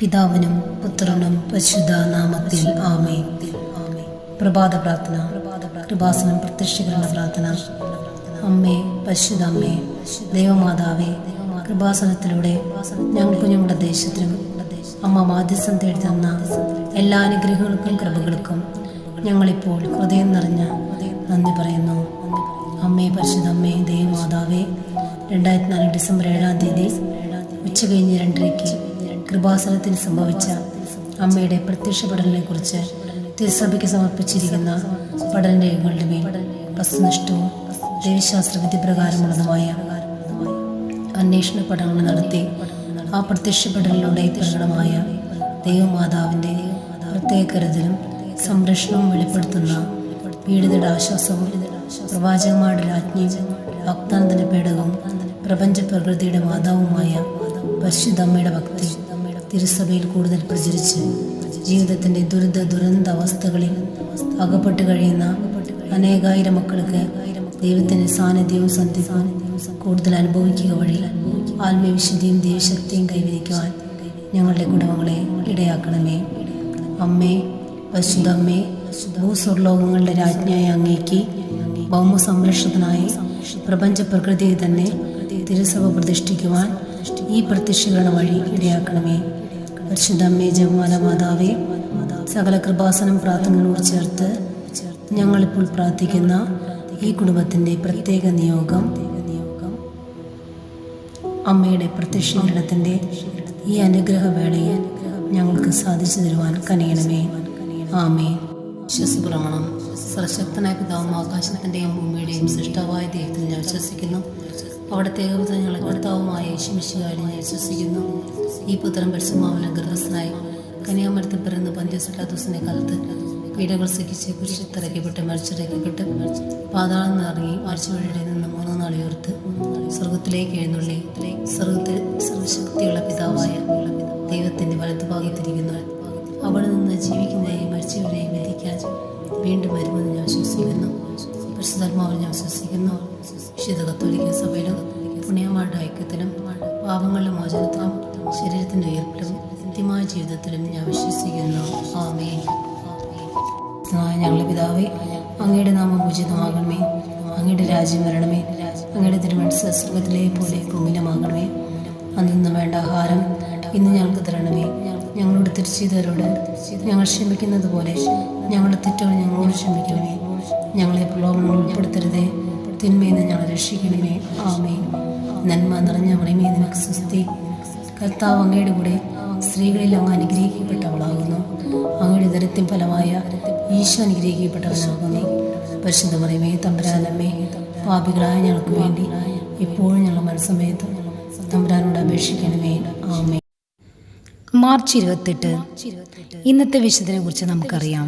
പിതാവിനും പുത്രനും പരിശുദ്ധ നാമത്തിൽ ആമേൻ. പ്രഭാത പ്രാർത്ഥന. കൃപാസനം പ്രത്യക്ഷീകരണ പ്രാർത്ഥന. അമ്മേ, പരിശുദ്ധ അമ്മേ, ദൈവമാതാവേ, കൃപാസനത്തിലൂടെ ഞങ്ങൾക്കും ഞങ്ങളുടെ ദേശത്തിനും അമ്മ മാധ്യസ്ഥം തേടി തന്ന എല്ലാ അനുഗ്രഹങ്ങൾക്കും കൃപകൾക്കും ഞങ്ങളിപ്പോൾ ഹൃദയം നിറഞ്ഞ നന്ദി പറയുന്നു. അമ്മേ, പരിശുദ്ധ അമ്മേ, ദൈവമാതാവേ, 2004 ഡിസംബർ 7-ാം തീയതി ഉച്ചകഴിഞ്ഞ് 2:30 കൃപാസനത്തിൽ സംഭവിച്ച അമ്മയുടെ പ്രത്യക്ഷപ്പെടലിനെ കുറിച്ച് തിരുസഭയ്ക്ക് സമർപ്പിച്ചിരിക്കുന്ന പഠനരേഖകളുടെ മേൽ വസ്തുനിഷ്ഠവും ദൈവശാസ്ത്ര വിധിപ്രകാരമുള്ളതുമായ അന്വേഷണ പഠനങ്ങൾ നടത്തി ആ പ്രത്യക്ഷപ്പെടലിലൂടെ പ്രകടമായ ദൈവമാതാവിൻ്റെ പ്രത്യേക കരുതലും സംരക്ഷണവും വെളിപ്പെടുത്തുന്ന പീഡിതയുടെ ആശ്വാസവും പ്രവാചകന്മാരുടെ രാജ്ഞിയും വാഗ്ദാനത്തിൻ്റെ പേടകവും പ്രപഞ്ച പ്രകൃതിയുടെ മാതാവുമായ പരിശുദ്ധ അമ്മയുടെ ഭക്തി തിരുസഭയിൽ കൂടുതൽ പ്രചരിച്ച് ജീവിതത്തിൻ്റെ ദുരന്ത അവസ്ഥകളിൽ അകപ്പെട്ട് കഴിയുന്ന അനേകായിരം മക്കൾക്ക് ദൈവത്തിൻ്റെ സാന്നിധ്യവും സന്ധിപ്പും കൂടുതൽ അനുഭവിക്കുക വഴി ആത്മീയവിശുദ്ധിയും ദൈവശക്തിയും കൈവരിക്കുവാൻ ഞങ്ങളുടെ കുടുംബങ്ങളെ ഇടയാക്കണമേ. അമ്മേ, പരിശുദ്ധ അമ്മേ, ഭൂസ്വർലോകങ്ങളുടെ രാജ്ഞിയായ അങ്ങേക്ക് ഭൗമ സംരക്ഷണത്തിനായി പ്രപഞ്ച പ്രകൃതിയെ തന്നെ തിരുസഭ പ്രതിഷ്ഠിക്കുവാൻ ഈ പ്രത്യക്ഷീകരണ വഴി ഇടയാക്കണമേ. പരിശുദ്ധ അമ്മേ, ജപമാല മാതാവേ, സകല കൃപാസനം പ്രാർത്ഥനകളോട് ചേർത്ത് ഞങ്ങളിപ്പോൾ പ്രാർത്ഥിക്കുന്ന ഈ കുടുംബത്തിൻ്റെ പ്രത്യേക നിയോഗം അമ്മയുടെ പ്രത്യക്ഷീകരണത്തിൻ്റെ ഈ അനുഗ്രഹവേളയിൽ ഞങ്ങൾക്ക് സാധിച്ചു തരുവാൻ കനിയണമേ. ആമേൻ. വിശ്വസപ്രമാണം. സർവശക്തനായ പിതാവും ആകാശത്തിൻ്റെയും ഭൂമിയുടെയും സൃഷ്ടാവായ ദൈവത്തിൽ ഞാൻ വിശ്വസിക്കുന്നു. അവിടുത്തെ ഏകപുത്രൻ കർത്താവുമായ യേശുമിശിഹായിൽ ഞാൻ വിശ്വസിക്കുന്നു. ഈ പുത്രൻ പരിശുദ്ധാത്മാവിൽ ഗർഭസ്ഥനായി കന്യാമരത്തിൽ പിറന്ന് പന്തിയോസ് പിലാത്തോസിന്റെ കാലത്ത് പീഡകൾ സഹിച്ച് കുരിശിൽ തറയ്ക്കപ്പെട്ട് മരിച്ചിറക്കപ്പെട്ട് പാതാളം നിറങ്ങി ആഴ്ചവഴിയുടെ നിന്ന് 3 നാൾ ഉയർത്ത് സ്വർഗത്തിലേക്ക് എഴുന്നള്ളി സ്വർഗത്തിൽ സർവശക്തിയുള്ള പിതാവായ ദൈവത്തിൻ്റെ വലത്തുഭാഗത്തിരിക്കുന്നു. അവിടെ നിന്ന് ജീവിക്കുന്നവരെയും മരിച്ചവരെയും വിധിക്കാൻ വീണ്ടും വരുമെന്ന് ഞാൻ വിശ്വസിക്കുന്നു. പരിശുദ്ധാത്മാവിൽ ഞാൻ വിശ്വസിക്കുന്നു. വിശുദ്ധ കത്തോലിക്ക സഭയിലും പുണ്യന്മാരുടെ ഐക്യത്തിലും പാപങ്ങളുടെ മോചനത്തിലും ശരീരത്തിൻ്റെ ഉയർപ്പിലും നിത്യമായ ജീവിതത്തിലും ഞാൻ വിശ്വസിക്കുന്നു. ആമേൻ. ഞങ്ങളുടെ പിതാവേ, അങ്ങയുടെ നാമം ഉചിതമാകണമേ. അങ്ങയുടെ രാജ്യം വരണമേ. അങ്ങയുടെ തിരുമനസ്സ് സ്വർഗ്ഗത്തിലെ പോലെ ഭൂമിയിലുമാകണമേ. അന്ന് വേണ്ട ആഹാരം ഇന്ന് ഞങ്ങൾക്ക് തരണമേ. ഞങ്ങളോട് തെറ്റ് ചെയ്തവരോട് ഞങ്ങൾ ക്ഷമിക്കുന്നത് പോലെ ഞങ്ങളുടെ തെറ്റുകൾ ഞങ്ങളോട് ക്ഷമിക്കണമേ. ഞങ്ങളെ പ്രലോഭനങ്ങൾ ഉൾപ്പെടുത്തരുതേ, തിന്മയിൽ നിന്ന് ഞങ്ങളെ രക്ഷിക്കണമേ. ആമേൻ. നന്മ നിറഞ്ഞ മറിയമേ, നിനക്ക് സ്വസ്തി. കർത്താവ് അങ്ങയുടെ കൂടെ സ്ത്രീകളിൽ അങ്ങ് അനുഗ്രഹിക്കപ്പെട്ടവളാകുന്നു. അങ്ങയുടെ ഉദരത്തിൻ ഫലമായ ഈശോ അനുഗ്രഹിക്കപ്പെട്ടവനാകുന്നു. പരിശുദ്ധ മറിയമേ, തമ്പുരാനമ്മേ, പാപികളായ ഞങ്ങൾക്ക് വേണ്ടി ഇപ്പോഴും ഞങ്ങളുടെ മരണസമയത്ത് തമ്പുരാനോട് അപേക്ഷിക്കണമേ. ആമേൻ. മാർച്ച് 28 ഇന്നത്തെ വിശുദ്ധനെ കുറിച്ച് നമുക്കറിയാം.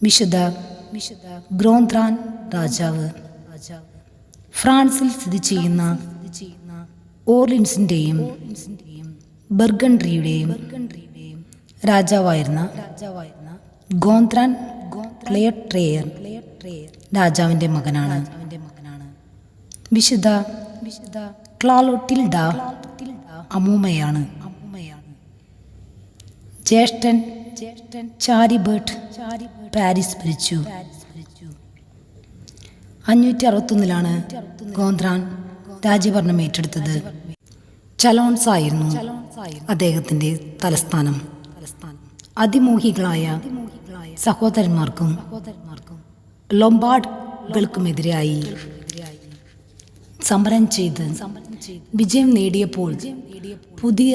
വിശുദ്ധ ഗ്രോന്ത്രാൻ രാജാവ്. ഫ്രാൻസിൽ സ്ഥിതി ചെയ്യുന്ന ഓർലിൻസിന്റെയും ബർഗണ്ട്രിയുടെയും രാജാവായിരുന്ന ഗോന്ത്രാൻ ക്ലെയട്രേയർ രാജാവിന്റെ മകനാണ്. വിശുദ്ധ ക്ലാലോട്ടിൽഡ അമ്മൂമ്മയാണ്. ജ്യേഷ്ഠൻ ചാരിബർട്ട് പാരീസ് ഭരിച്ചു. 561 ഗോന്ത്രാൻ രാജ്യഭരണം ഏറ്റെടുത്തത്. ചലോൺസ് ആയിരുന്നു അദ്ദേഹത്തിന്റെ തലസ്ഥാനം. അതിമോഹികളായ സഹോദരന്മാർക്കും ലൊംബാർഡുകൾക്കുമെതിരായി സമരം ചെയ്ത് വിജയം നേടിയപ്പോൾ പുതിയ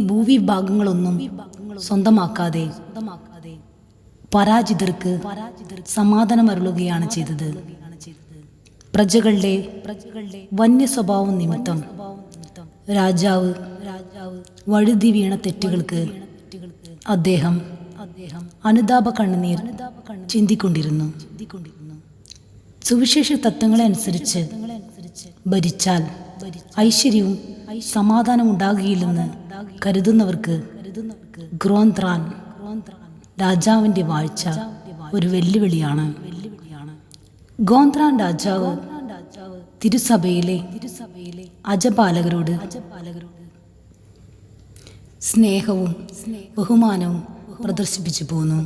ഭൂവിഭാഗങ്ങളൊന്നും സ്വന്തമാക്കാതെ പരാജിതർക്ക് സമാധാനമരുളുകയാണ് ചെയ്തത്. പ്രജകളുടെ വന്യ സ്വഭാവം നിമിത്തം രാജാവ് വഴുതി വീണ തെറ്റുകൾക്ക് അദ്ദേഹം അനുതാപ കണ്ണുനീർ ചിന്തിക്കൊണ്ടിരുന്നു. സുവിശേഷ തത്വങ്ങളെ അനുസരിച്ച് ഭരിച്ചാൽ ഐശ്വര്യവും സമാധാനം ഉണ്ടാകുകയില്ലെന്ന് കരുതുന്നവർക്ക് ഗ്രോന്ത്രാൻ രാജാവിന്റെ വാഴ്ച ഒരു വെല്ലുവിളിയാണ്. ഗോന്ത്രാൻ രാജാവ് തിരുസഭയിലെ അജപാലകരോട് സ്നേഹവും ബഹുമാനവും പ്രദർശിപ്പിച്ചു പോന്നു.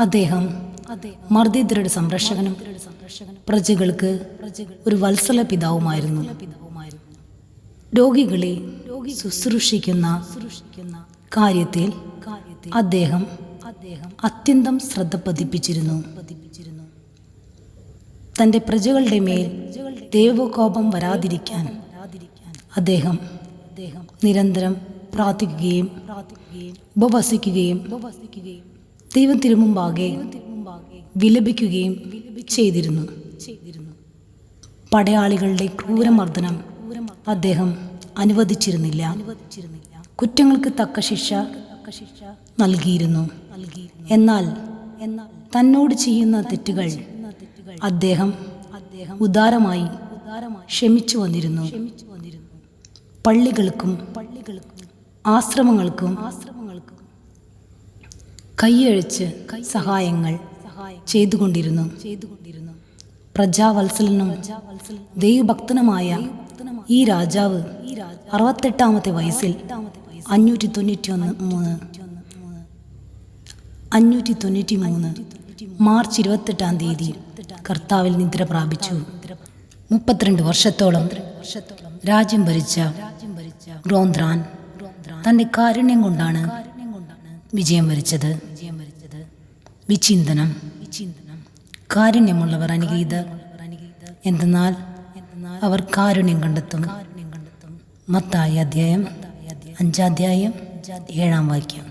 അദ്ദേഹം മർദ്ദിതരുടെ സംരക്ഷകനും പ്രജകൾക്ക് ഒരു വത്സല പിതാവുമായിരുന്നു. രോഗികളെ ശുശ്രൂഷിക്കുന്ന കാര്യത്തിൽ അദ്ദേഹം അത്യന്തം ശ്രദ്ധ പതിപ്പിച്ചിരുന്നു. തൻ്റെ പ്രജകളുടെ മേൽ ദൈവകോപം വരാതിരിക്കാൻ അദ്ദേഹം നിരന്തരം പ്രാർത്ഥിക്കുകയും ഉപവസിക്കുകയും ദൈവം തിരുമുമ്പാകെ വിലപിക്കുകയും ചെയ്തിരുന്നു. പടയാളികളുടെ ക്രൂരമർദ്ദനം അദ്ദേഹം അനുവദിച്ചിരുന്നില്ല. കുറ്റങ്ങൾക്ക് തക്ക ശിക്ഷ നൽകിയിരുന്നു. എന്നാൽ തന്നോട് ചെയ്യുന്ന തെറ്റുകൾ അദ്ദേഹം ഉദാരമായി ക്ഷമിച്ചു വന്നിരുന്നു. പള്ളികൾക്കും ആശ്രമങ്ങൾക്കും കൈയഴിച്ച് സഹായങ്ങൾ ചെയ്തുകൊണ്ടിരുന്നു. പ്രജാവത്സലനും ദൈവഭക്തനുമായ ഈ രാജാവ് 68-ാമത്തെ വയസ്സിൽ 593 മാർച്ച് 28-ാം തീയതി കർത്താവിൽ നിദ്ര പ്രാപിച്ചു. 32 വർഷത്തോളം രാജ്യം ഭരിച്ച ഗ്രോന്ത്രാൻ തൻ്റെ കാരുണ്യം കൊണ്ടാണ് വിജയം വരിച്ചത്. വിചിന്തനം: കാരുണ്യമുള്ളവർ അനുഗ്രഹീതർ, എന്തെന്നാൽ അവർ കാരുണ്യം കണ്ടെത്തും. മത്തായി 5-ാം അധ്യായം 7-ാം വാക്യം.